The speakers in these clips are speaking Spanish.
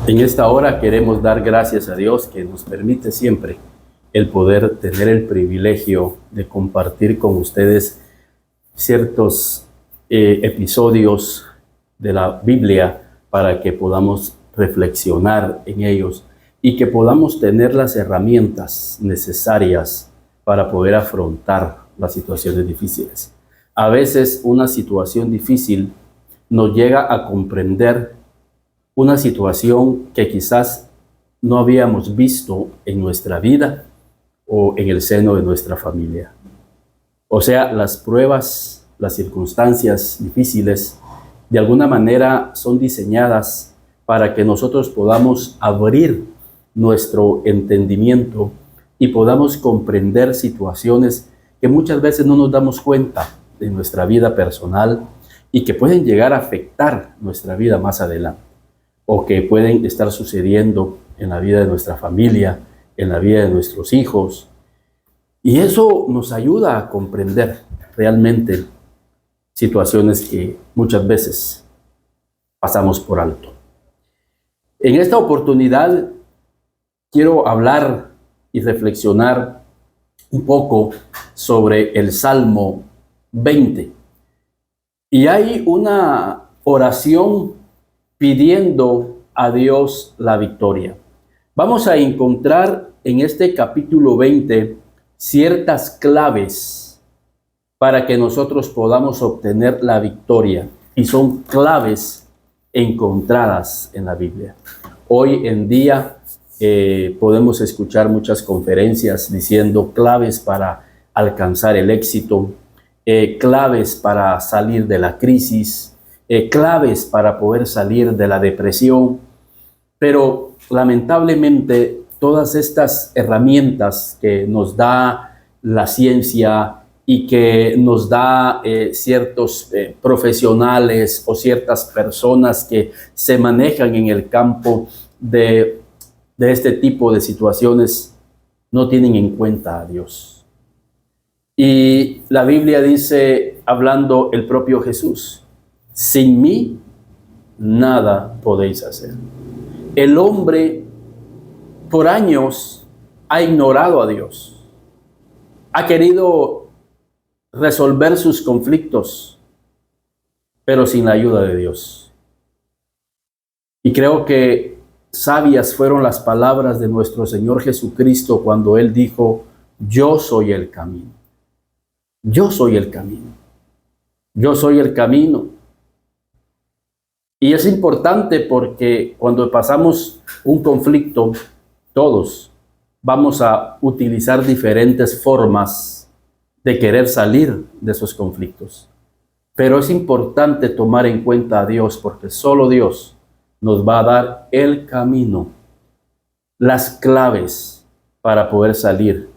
En esta hora queremos dar gracias a Dios que nos permite siempre el poder tener el privilegio de compartir con ustedes ciertos episodios de la Biblia para que podamos reflexionar en ellos y que podamos tener las herramientas necesarias para poder afrontar las situaciones difíciles. A veces una situación difícil nos llega a comprender una situación que quizás no habíamos visto en nuestra vida o en el seno de nuestra familia. O sea, las pruebas, las circunstancias difíciles, de alguna manera son diseñadas para que nosotros podamos abrir nuestro entendimiento y podamos comprender situaciones que muchas veces no nos damos cuenta de nuestra vida personal y que pueden llegar a afectar nuestra vida más adelante, o que pueden estar sucediendo en la vida de nuestra familia, en la vida de nuestros hijos. Y eso nos ayuda a comprender realmente situaciones que muchas veces pasamos por alto. En esta oportunidad quiero hablar y reflexionar un poco sobre el Salmo 20. Y hay una oración pidiendo a Dios la victoria. Vamos a encontrar en este capítulo 20 ciertas claves para que nosotros podamos obtener la victoria, y son claves encontradas en la Biblia. Hoy en día podemos escuchar muchas conferencias diciendo claves para alcanzar el éxito, claves para salir de la crisis, claves para poder salir de la depresión, pero lamentablemente todas estas herramientas que nos da la ciencia y que nos da ciertos profesionales o ciertas personas que se manejan en el campo de este tipo de situaciones no tienen en cuenta a Dios. Y la Biblia dice, hablando el propio Jesús: sin mí, nada podéis hacer. El hombre por años ha ignorado a Dios. Ha querido resolver sus conflictos, pero sin la ayuda de Dios. Y creo que sabias fueron las palabras de nuestro Señor Jesucristo cuando Él dijo: yo soy el camino. Yo soy el camino. Yo soy el camino. Y es importante porque cuando pasamos un conflicto, todos vamos a utilizar diferentes formas de querer salir de esos conflictos. Pero es importante tomar en cuenta a Dios, porque solo Dios nos va a dar el camino, las claves para poder salir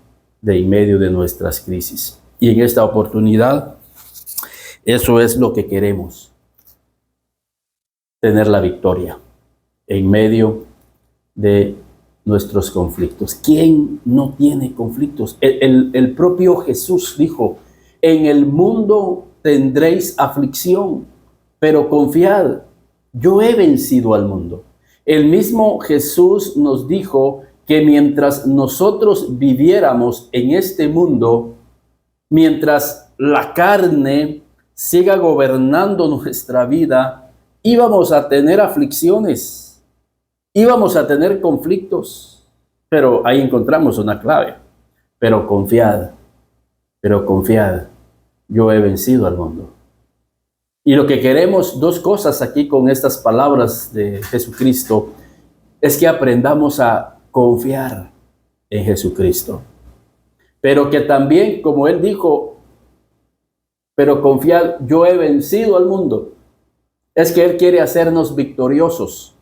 de en medio de nuestras crisis. Y en esta oportunidad, eso es lo que queremos: tener la victoria en medio de nuestros conflictos. ¿Quién no tiene conflictos? El propio Jesús dijo: en el mundo tendréis aflicción, pero confiad, yo he vencido al mundo. El mismo Jesús nos dijo que mientras nosotros viviéramos en este mundo, mientras la carne siga gobernando nuestra vida, íbamos a tener aflicciones, íbamos a tener conflictos, pero ahí encontramos una clave: pero confiad, yo he vencido al mundo. Y lo que queremos, dos cosas aquí con estas palabras de Jesucristo, es que aprendamos a confiar en Jesucristo, pero que también, como Él dijo, pero confiad, yo he vencido al mundo, es que Él quiere hacernos victoriosos,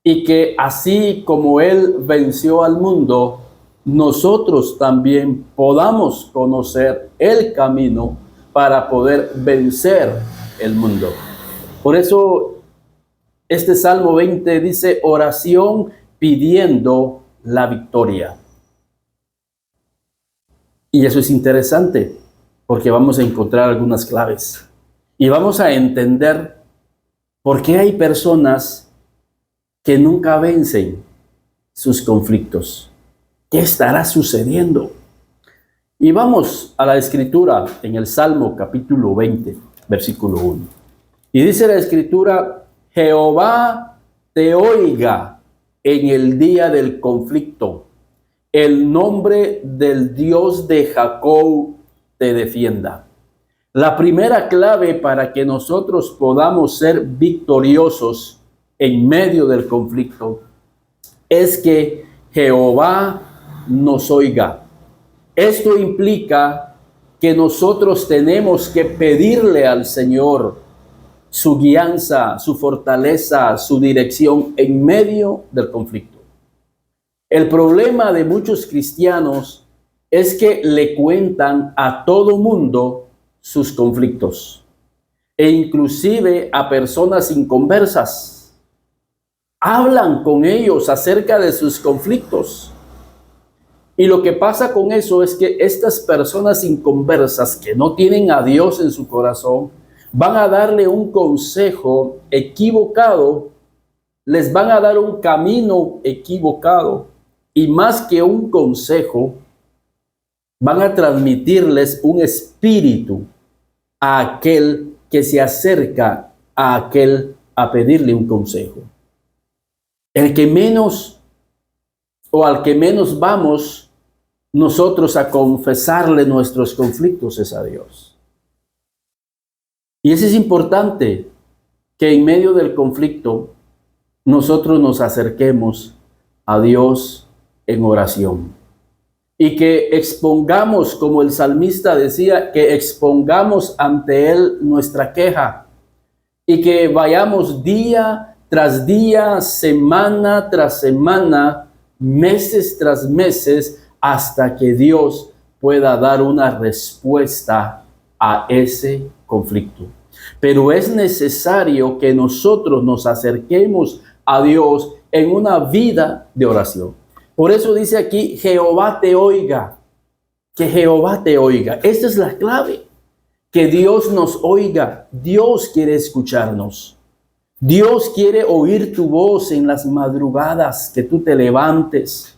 y que así como Él venció al mundo, nosotros también podamos conocer el camino para poder vencer el mundo. Por eso este Salmo 20 dice: oración pidiendo la victoria. Y eso es interesante, porque vamos a encontrar algunas claves y vamos a entender por qué hay personas que nunca vencen sus conflictos. ¿Qué estará sucediendo? Y vamos a la escritura en el Salmo capítulo 20, versículo 1. Y dice la escritura: Jehová te oiga en el día del conflicto. El nombre del Dios de Jacob te defienda. La primera clave para que nosotros podamos ser victoriosos en medio del conflicto es que Jehová nos oiga. Esto implica que nosotros tenemos que pedirle al Señor su guianza, su fortaleza, su dirección en medio del conflicto. El problema de muchos cristianos es que le cuentan a todo mundo sus conflictos, e inclusive a personas inconversas. Hablan con ellos acerca de sus conflictos. Y lo que pasa con eso es que estas personas inconversas que no tienen a Dios en su corazón van a darle un consejo equivocado, les van a dar un camino equivocado, y más que un consejo, van a transmitirles un espíritu a aquel que se acerca a aquel a pedirle un consejo. El que menos o al que menos vamos nosotros a confesarle nuestros conflictos es a Dios. Y eso es importante, que en medio del conflicto nosotros nos acerquemos a Dios en oración. Y que expongamos, como el salmista decía, que expongamos ante Él nuestra queja. Y que vayamos día tras día, semana tras semana, meses tras meses, hasta que Dios pueda dar una respuesta a ese conflicto. Pero es necesario que nosotros nos acerquemos a Dios en una vida de oración. Por eso dice aquí: Jehová te oiga, que Jehová te oiga. Esta es la clave, que Dios nos oiga. Dios quiere escucharnos. Dios quiere oír tu voz en las madrugadas, que tú te levantes,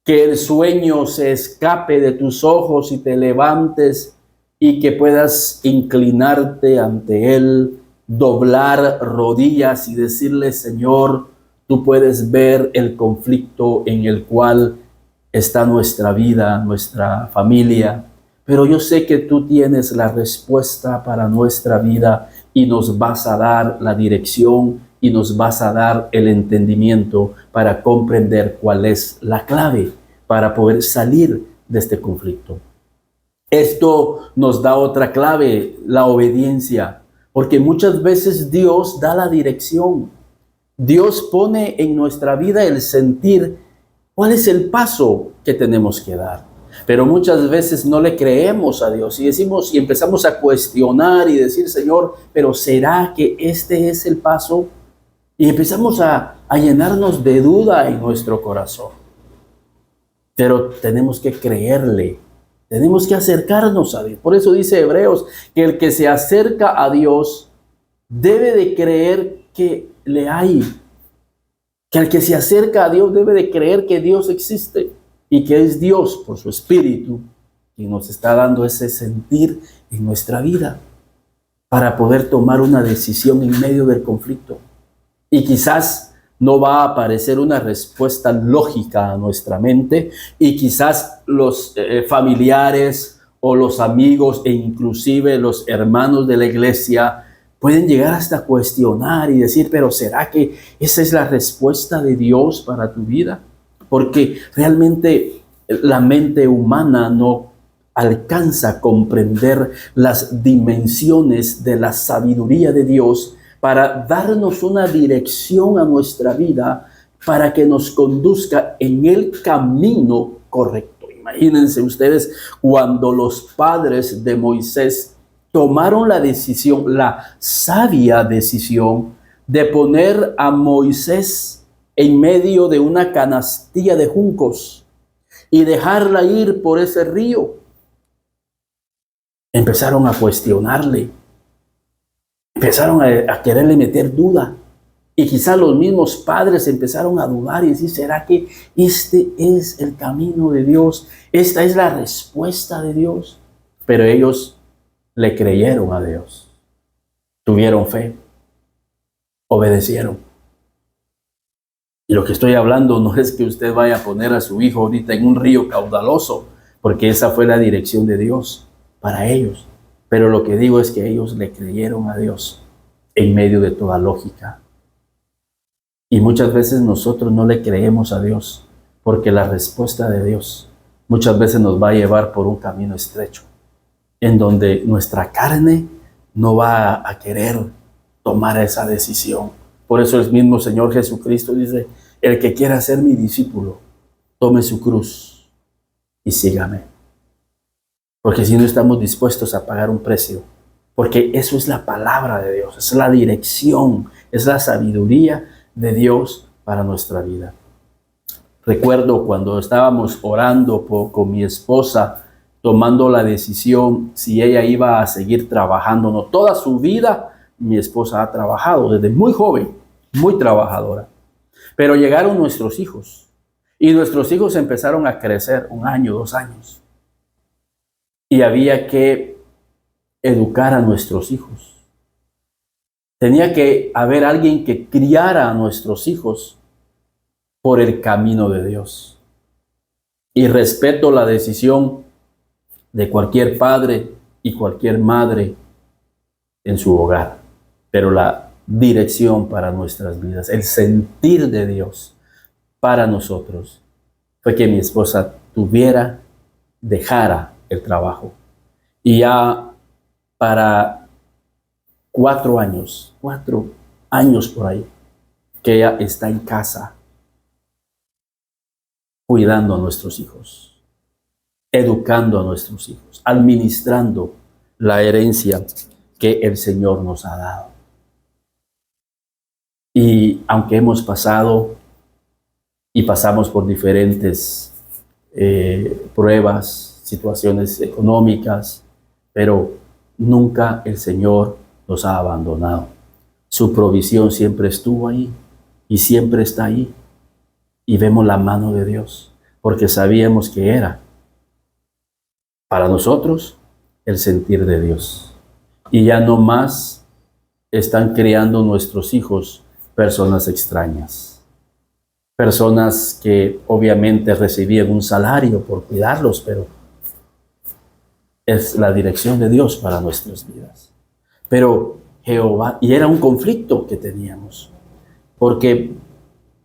que el sueño se escape de tus ojos y te levantes y que puedas inclinarte ante Él, doblar rodillas y decirle: Señor, tú puedes ver el conflicto en el cual está nuestra vida, nuestra familia, pero yo sé que tú tienes la respuesta para nuestra vida y nos vas a dar la dirección y nos vas a dar el entendimiento para comprender cuál es la clave para poder salir de este conflicto. Esto nos da otra clave, la obediencia, porque muchas veces Dios da la dirección. Dios pone en nuestra vida el sentir cuál es el paso que tenemos que dar. Pero muchas veces no le creemos a Dios y decimos y empezamos a cuestionar y decir: Señor, pero ¿será que este es el paso? Y empezamos a llenarnos de duda en nuestro corazón. Pero tenemos que creerle, tenemos que acercarnos a Dios. Por eso dice Hebreos que el que se acerca a Dios debe de creer que le hay. Que el que se acerca a Dios debe de creer que Dios existe y que es Dios por su Espíritu quien nos está dando ese sentir en nuestra vida para poder tomar una decisión en medio del conflicto. Y quizás no va a aparecer una respuesta lógica a nuestra mente y quizás los familiares o los amigos e inclusive los hermanos de la iglesia pueden llegar hasta cuestionar y decir: pero ¿será que esa es la respuesta de Dios para tu vida? Porque realmente la mente humana no alcanza a comprender las dimensiones de la sabiduría de Dios para darnos una dirección a nuestra vida, para que nos conduzca en el camino correcto. Imagínense ustedes cuando los padres de Moisés tomaron la decisión, la sabia decisión, de poner a Moisés en medio de una canastilla de juncos y dejarla ir por ese río. Empezaron a cuestionarle, empezaron a quererle meter duda Y quizás los mismos padres empezaron a dudar y decir, ¿será que este es el camino de Dios? ¿Esta es la respuesta de Dios? Pero ellos le creyeron a Dios, tuvieron fe, obedecieron. Y lo que estoy hablando no es que usted vaya a poner a su hijo ahorita en un río caudaloso, porque esa fue la dirección de Dios para ellos. Pero lo que digo es que ellos le creyeron a Dios en medio de toda lógica. Y muchas veces nosotros no le creemos a Dios, porque la respuesta de Dios muchas veces nos va a llevar por un camino estrecho, en donde nuestra carne no va a querer tomar esa decisión. Por eso el mismo Señor Jesucristo dice, el que quiera ser mi discípulo, tome su cruz y sígame. Porque si no estamos dispuestos a pagar un precio, porque eso es la palabra de Dios, es la dirección, es la sabiduría de Dios para nuestra vida. Recuerdo cuando estábamos orando con mi esposa, tomando la decisión si ella iba a seguir trabajando. No, toda su vida mi esposa ha trabajado, desde muy joven, muy trabajadora. Pero llegaron nuestros hijos y nuestros hijos empezaron a crecer 1 año, 2 años. Y había que educar a nuestros hijos. Tenía que haber alguien que criara a nuestros hijos por el camino de Dios. Y respeto la decisión de cualquier padre y cualquier madre en su hogar. Pero la dirección para nuestras vidas, el sentir de Dios para nosotros, fue que mi esposa dejara el trabajo. Y ya para 4 años por ahí, que ella está en casa, cuidando a nuestros hijos, educando a nuestros hijos, administrando la herencia que el Señor nos ha dado. Y aunque hemos pasado y pasamos por diferentes pruebas, situaciones económicas, pero nunca el Señor nos ha abandonado. Su provisión siempre estuvo ahí y siempre está ahí. Y vemos la mano de Dios, porque sabíamos que era para nosotros el sentir de Dios. Y ya no más están criando nuestros hijos personas extrañas. Personas que obviamente recibían un salario por cuidarlos, pero es la dirección de Dios para nuestras vidas. Pero Jehová, y era un conflicto que teníamos, porque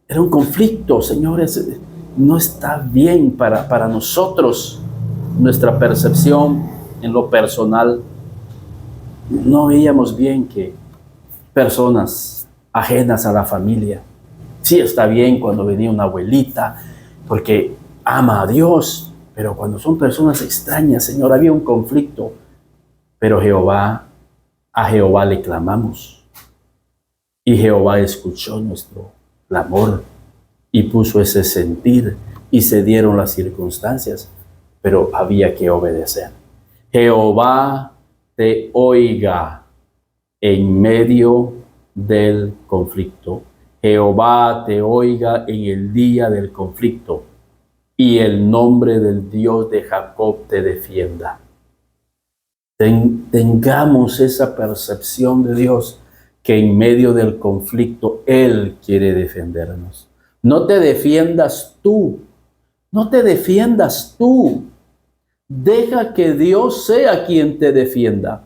era un conflicto, señores, no está bien para nosotros, nuestra percepción en lo personal. No veíamos bien que personas ajenas a la familia, sí está bien cuando venía una abuelita, porque ama a Dios, pero cuando son personas extrañas, Señor, había un conflicto. Pero a Jehová le clamamos, y Jehová escuchó nuestro clamor y puso ese sentir, y se dieron las circunstancias, pero había que obedecer. Jehová te oiga en medio del conflicto. Jehová te oiga en el día del conflicto, y el nombre del Dios de Jacob te defienda. Tengamos esa percepción de Dios, que en medio del conflicto Él quiere defendernos. No te defiendas tú, no te defiendas tú. Deja que Dios sea quien te defienda.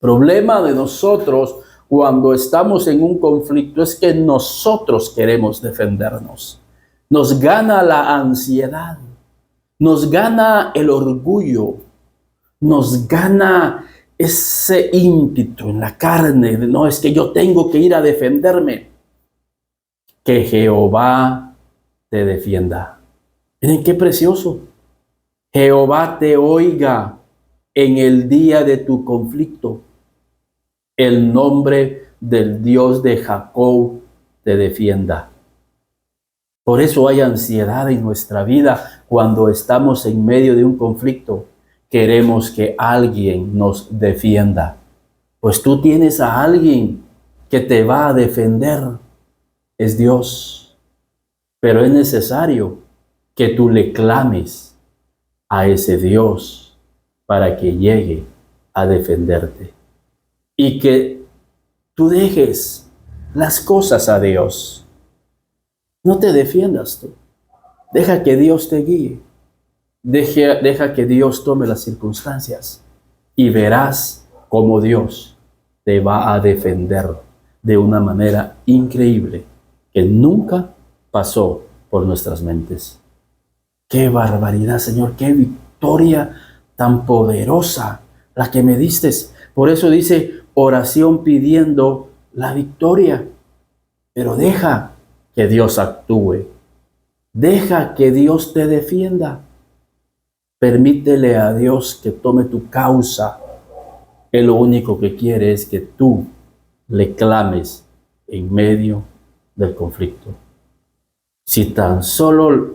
Problema de nosotros cuando estamos en un conflicto es que nosotros queremos defendernos. Nos gana la ansiedad, nos gana el orgullo, nos gana ese ímpetu en la carne, no, es que yo tengo que ir a defenderme. Que Jehová te defienda. Miren qué precioso. Jehová te oiga en el día de tu conflicto. El nombre del Dios de Jacob te defienda. Por eso hay ansiedad en nuestra vida cuando estamos en medio de un conflicto. Queremos que alguien nos defienda. Pues tú tienes a alguien que te va a defender es Dios. Pero es necesario que tú le clames a ese Dios para que llegue a defenderte. Y que tú dejes las cosas a Dios. No te defiendas tú. Deja que Dios te guíe. Deja que Dios tome las circunstancias. Y verás cómo Dios te va a defender de una manera increíble que nunca pasó por nuestras mentes. ¡Qué barbaridad, Señor! ¡Qué victoria tan poderosa la que me diste! Por eso dice oración pidiendo la victoria. Pero deja que Dios actúe. Deja que Dios te defienda. Permítele a Dios que tome tu causa. Él lo único que quiere es que tú le clames en medio del conflicto. Si tan solo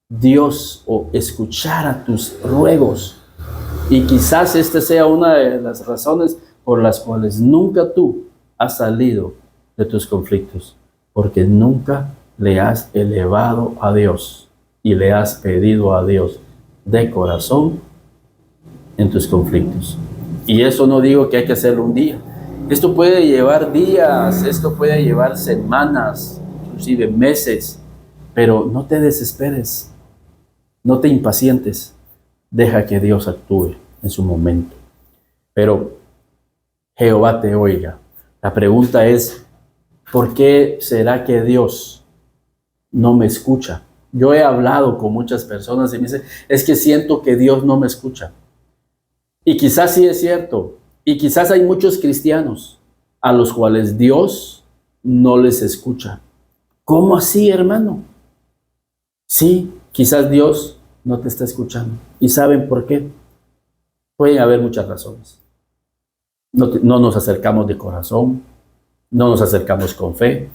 Dios escuchara tus ruegos, y quizás esta sea una de las razones por las cuales nunca tú has salido de tus conflictos, porque nunca le has elevado a Dios y le has pedido a Dios de corazón en tus conflictos. Y eso no digo que hay que hacerlo un día. Esto puede llevar días, esto puede llevar semanas, inclusive meses, pero no te desesperes, no te impacientes, deja que Dios actúe en su momento. Pero Jehová te oiga. La pregunta es, ¿por qué será que Dios no me escucha? Yo he hablado con muchas personas y me dicen, es que siento que Dios no me escucha. Y quizás sí es cierto. Y quizás hay muchos cristianos a los cuales Dios no les escucha. ¿Cómo así, hermano? Sí, quizás Dios no te está escuchando. ¿Y saben por qué? Pueden haber muchas razones. No nos acercamos de corazón, no nos acercamos con fe.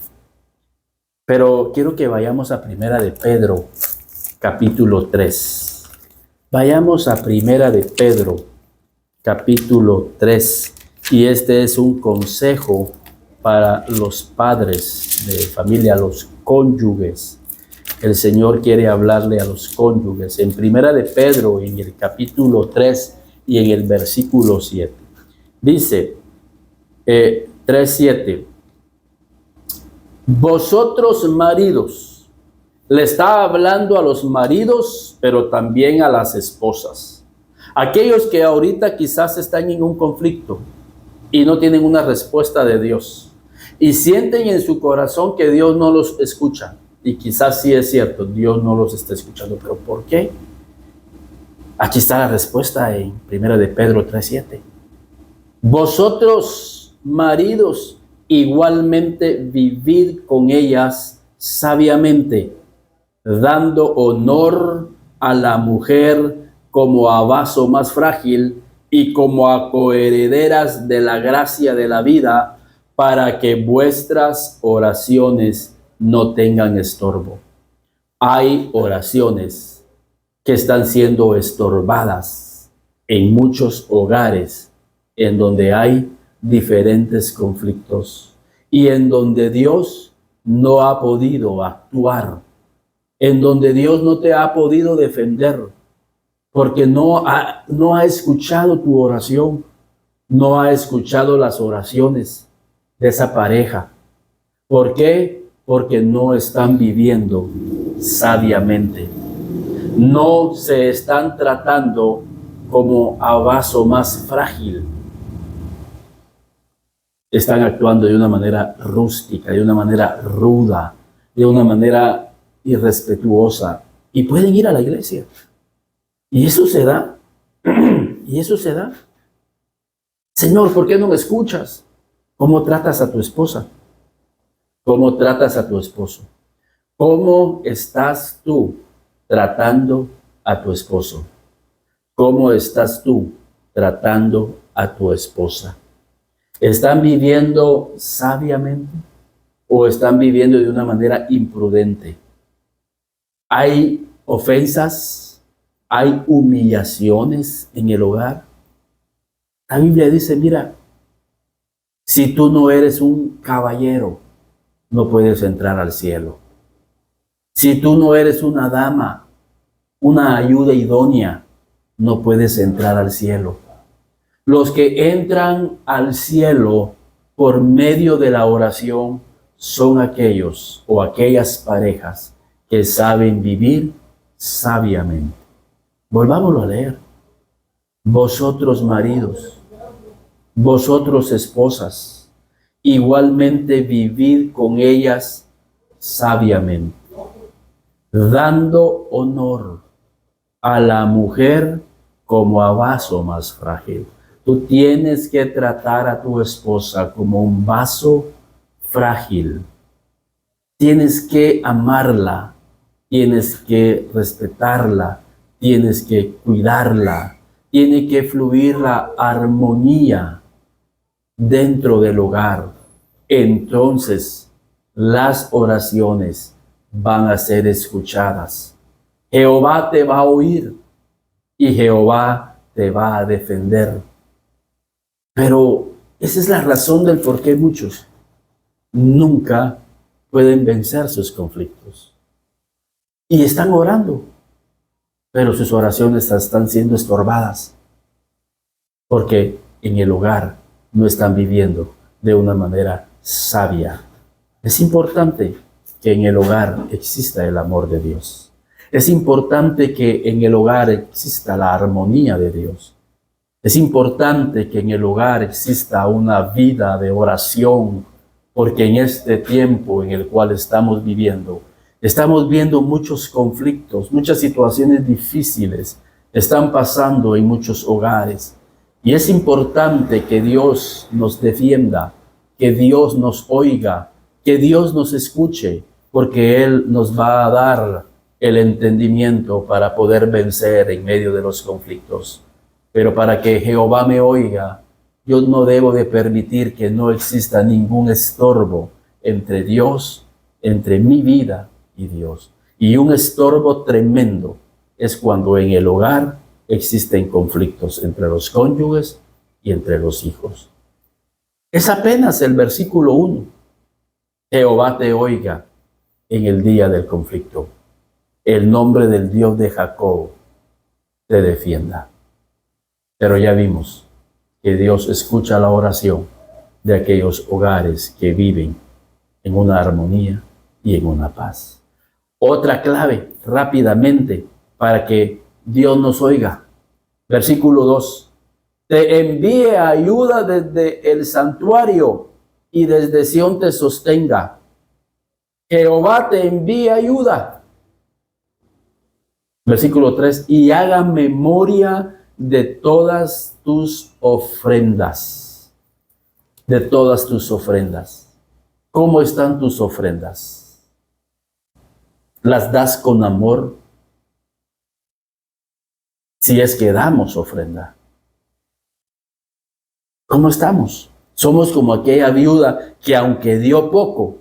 Pero quiero que vayamos a Primera de Pedro, capítulo 3. Vayamos a Primera de Pedro, capítulo 3. Y este es un consejo para los padres de familia, los cónyuges. El Señor quiere hablarle a los cónyuges. En Primera de Pedro, en el capítulo 3 y en el versículo 7. Dice 3:7. Vosotros maridos, le está hablando a los maridos, pero también a las esposas. Aquellos que ahorita quizás están en un conflicto y no tienen una respuesta de Dios. Y sienten en su corazón que Dios no los escucha. Y quizás sí es cierto, Dios no los está escuchando. ¿Pero por qué? Aquí está la respuesta en 1 de Pedro 3:7. Vosotros, maridos, igualmente vivid con ellas sabiamente, dando honor a la mujer como a vaso más frágil y como a coherederas de la gracia de la vida, para que vuestras oraciones no tengan estorbo. Hay oraciones que están siendo estorbadas en muchos hogares en donde hay diferentes conflictos y en donde Dios no ha podido actuar, en donde Dios no te ha podido defender, porque no ha escuchado tu oración, no ha escuchado las oraciones de esa pareja. ¿Por qué? Porque no están viviendo sabiamente. No se están tratando como a vaso más frágil. Están actuando de una manera rústica, de una manera ruda, de una manera irrespetuosa. Y pueden ir a la iglesia. Y eso se da. Y eso se da. Señor, ¿por qué no me escuchas? ¿Cómo tratas a tu esposa? ¿Cómo tratas a tu esposo? ¿Cómo estás tú tratando a tu esposo? ¿Cómo estás tú tratando a tu esposa? ¿Están viviendo sabiamente o están viviendo de una manera imprudente? ¿Hay ofensas? ¿Hay humillaciones en el hogar? La Biblia dice, mira, Si tú no eres un caballero, no puedes entrar al cielo. Si tú no eres una dama, una ayuda idónea, no puedes entrar al cielo. Los que entran al cielo por medio de la oración son aquellos o aquellas parejas que saben vivir sabiamente. Volvámoslo a leer. Vosotros maridos, vosotros esposas, igualmente vivid con ellas sabiamente, dando honor a la mujer como a vaso más frágil. Tú tienes que tratar a tu esposa como un vaso frágil. Tienes que amarla, tienes que respetarla, tienes que cuidarla, tiene que fluir la armonía dentro del hogar. Entonces, las oraciones van a ser escuchadas. Jehová te va a oír y Jehová te va a defender. Pero esa es la razón del por qué muchos nunca pueden vencer sus conflictos. Y están orando, pero sus oraciones están siendo estorbadas porque en el hogar no están viviendo de una manera sabia. Es importante que en el hogar exista el amor de Dios. Es importante que en el hogar exista la armonía de Dios. Es importante que en el hogar exista una vida de oración, porque en este tiempo en el cual estamos viviendo, estamos viendo muchos conflictos, muchas situaciones difíciles están pasando en muchos hogares. Y es importante que Dios nos defienda, que Dios nos oiga, que Dios nos escuche, porque Él nos va a dar el entendimiento para poder vencer en medio de los conflictos. Pero para que Jehová me oiga, yo no debo de permitir que no exista ningún estorbo entre Dios, entre mi vida y Dios. Y un estorbo tremendo es cuando en el hogar existen conflictos entre los cónyuges y entre los hijos. Es apenas el versículo 1. Jehová te oiga en el día del conflicto. El nombre del Dios de Jacob te defienda. Pero ya vimos que Dios escucha la oración de aquellos hogares que viven en una armonía y en una paz. Otra clave, rápidamente, para que Dios nos oiga. Versículo 2. Te envíe ayuda desde el santuario y desde Sión te sostenga. Jehová te envíe ayuda. Versículo 3. Y haga memoria de todas tus ofrendas. De todas tus ofrendas. ¿Cómo están tus ofrendas? ¿Las das con amor? Si es que damos ofrenda. ¿Cómo estamos? Somos como aquella viuda que aunque dio poco,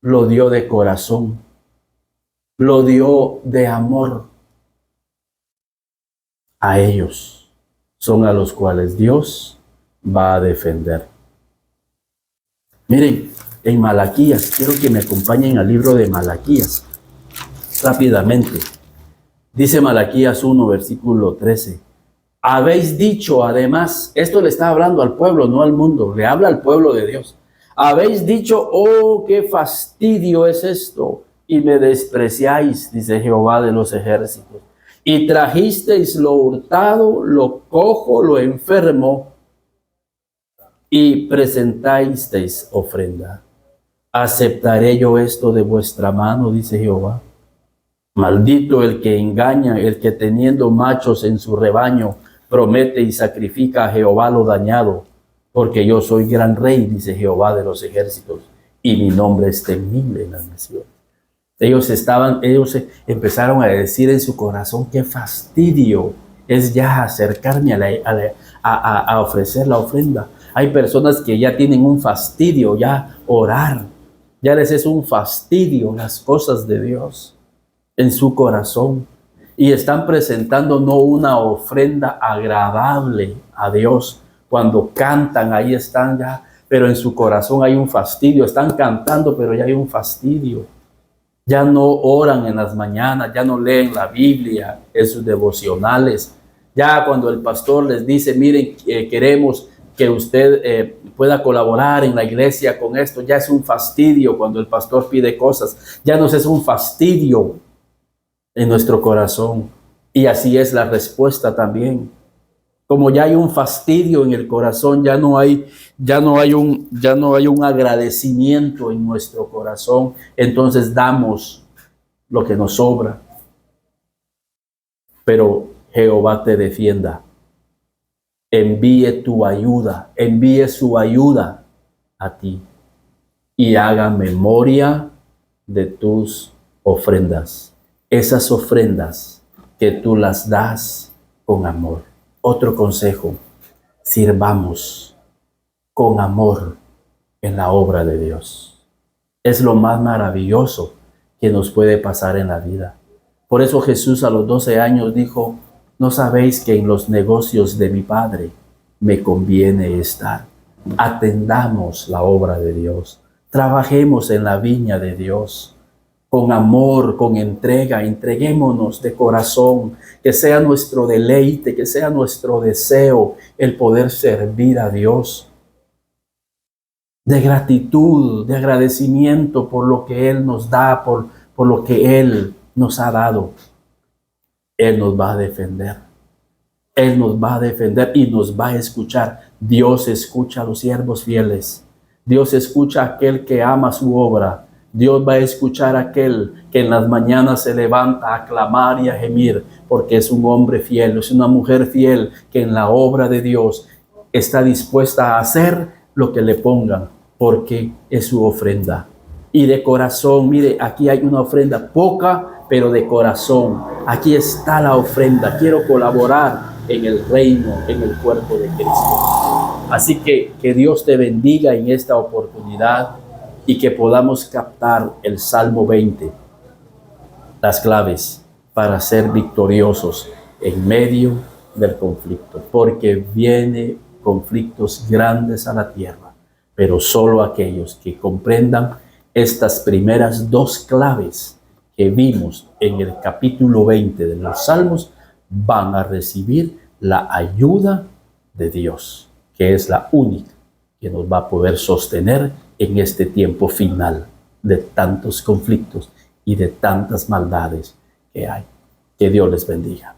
lo dio de corazón, lo dio de amor. A ellos son a los cuales Dios va a defender. Miren, en Malaquías, quiero que me acompañen al libro de Malaquías, rápidamente. Dice Malaquías 1, versículo 13. Habéis dicho, además, esto le está hablando al pueblo, no al mundo, le habla al pueblo de Dios. Habéis dicho, oh, qué fastidio es esto, y me despreciáis, dice Jehová de los ejércitos. Y trajisteis lo hurtado, lo cojo, lo enfermo, y presentasteis ofrenda. ¿Aceptaré yo esto de vuestra mano? Dice Jehová. Maldito el que engaña, el que teniendo machos en su rebaño, promete y sacrifica a Jehová lo dañado, porque yo soy gran rey, dice Jehová de los ejércitos, y mi nombre es temible en las naciones. Ellos empezaron a decir en su corazón, qué fastidio es ya acercarme a ofrecer la ofrenda. Hay personas que ya tienen un fastidio, ya orar, ya les es un fastidio las cosas de Dios en su corazón. Y están presentando no una ofrenda agradable a Dios. Cuando cantan, ahí están ya pero en su corazón hay un fastidio. Están cantando, pero ya hay un fastidio. Ya no oran en las mañanas, ya no leen la Biblia en sus devocionales. Ya cuando el pastor les dice, miren, queremos que usted pueda colaborar en la iglesia con esto, ya es un fastidio cuando el pastor pide cosas. Ya nos es un fastidio en nuestro corazón. Y así es la respuesta también. Como ya hay un fastidio en el corazón, ya no hay un agradecimiento en nuestro corazón, entonces damos lo que nos sobra. Pero Jehová te defienda. Envíe tu ayuda, envíe su ayuda a ti y haga memoria de tus ofrendas. Esas ofrendas que tú las das con amor. Otro consejo, sirvamos con amor en la obra de Dios. Es lo más maravilloso que nos puede pasar en la vida. Por eso Jesús a los 12 años dijo, ¿no sabéis que en los negocios de mi Padre me conviene estar? Atendamos la obra de Dios. Trabajemos en la viña de Dios. Con amor, con entrega, entreguémonos de corazón, que sea nuestro deleite, que sea nuestro deseo el poder servir a Dios. De gratitud, de agradecimiento por lo que Él nos da, por lo que Él nos ha dado. Él nos va a defender. Él nos va a defender y nos va a escuchar. Dios escucha a los siervos fieles. Dios escucha a aquel que ama su obra. Dios va a escuchar a aquel que en las mañanas se levanta a clamar y a gemir, porque es un hombre fiel, es una mujer fiel que en la obra de Dios está dispuesta a hacer lo que le pongan, porque es su ofrenda. Y de corazón, mire, aquí hay una ofrenda poca, pero de corazón. Aquí está la ofrenda. Quiero colaborar en el reino, en el cuerpo de Cristo. Así que Dios te bendiga en esta oportunidad y que podamos captar el Salmo 20, las claves para ser victoriosos en medio del conflicto, porque vienen conflictos grandes a la tierra, pero solo aquellos que comprendan estas primeras dos claves que vimos en el capítulo 20 de los Salmos van a recibir la ayuda de Dios, que es la única que nos va a poder sostener en este tiempo final de tantos conflictos y de tantas maldades que hay. Que Dios les bendiga.